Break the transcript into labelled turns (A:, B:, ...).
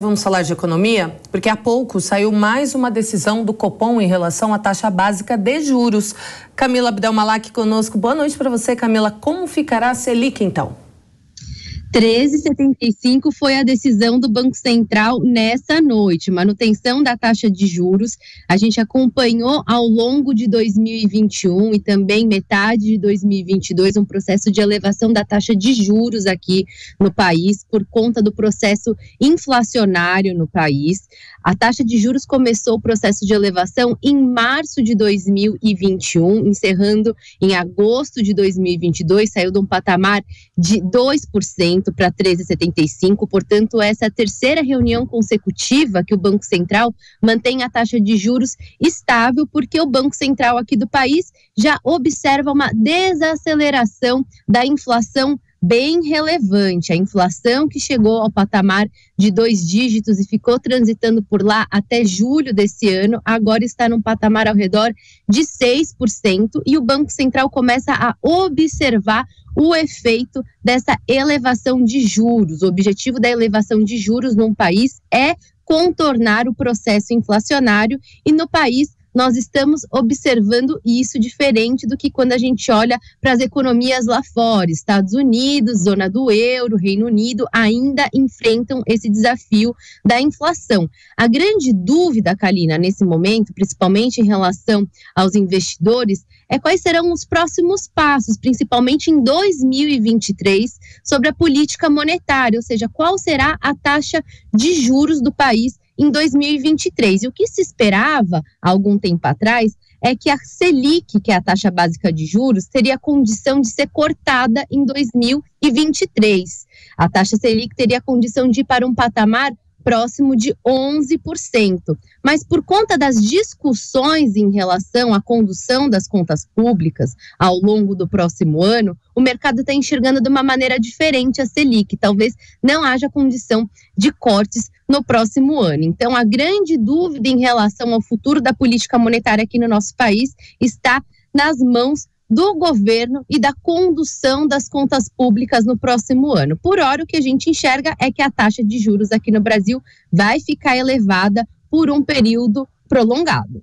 A: Vamos falar de economia? Porque há pouco saiu mais uma decisão do Copom em relação à taxa básica de juros. Camila Abdelmalak conosco. Boa noite para você, Camila. Como ficará a Selic, então?
B: 13,75 foi a decisão do Banco Central nessa noite. Manutenção da taxa de juros. A gente acompanhou ao longo de 2021 e também metade de 2022 um processo de elevação da taxa de juros aqui no país por conta do processo inflacionário no país. A taxa de juros começou o processo de elevação em março de 2021, encerrando em agosto de 2022, saiu de um patamar de 2% para 13,75%, portanto, essa é a terceira reunião consecutiva que o Banco Central mantém a taxa de juros estável, porque o Banco Central aqui do país já observa uma desaceleração da inflação bem relevante. A inflação que chegou ao patamar de 2 dígitos e ficou transitando por lá até julho desse ano, agora está num patamar ao redor de 6%, e o Banco Central começa a observar o efeito dessa elevação de juros. O objetivo da elevação de juros num país é contornar o processo inflacionário, e no país nós estamos observando isso diferente do que quando a gente olha para as economias lá fora. Estados Unidos, zona do euro, Reino Unido ainda enfrentam esse desafio da inflação. A grande dúvida, Kalina, nesse momento, principalmente em relação aos investidores, é quais serão os próximos passos, principalmente em 2023, sobre a política monetária, ou seja, qual será a taxa de juros do país em 2023. E o que se esperava há algum tempo atrás é que a Selic, que é a taxa básica de juros, teria a condição de ser cortada em 2023. A taxa Selic teria a condição de ir para um patamar próximo de 11%. Mas por conta das discussões em relação à condução das contas públicas ao longo do próximo ano, o mercado está enxergando de uma maneira diferente a Selic. Talvez não haja condição de cortes no próximo ano. Então, a grande dúvida em relação ao futuro da política monetária aqui no nosso país está nas mãos do governo e da condução das contas públicas no próximo ano. Por hora, o que a gente enxerga é que a taxa de juros aqui no Brasil vai ficar elevada por um período prolongado.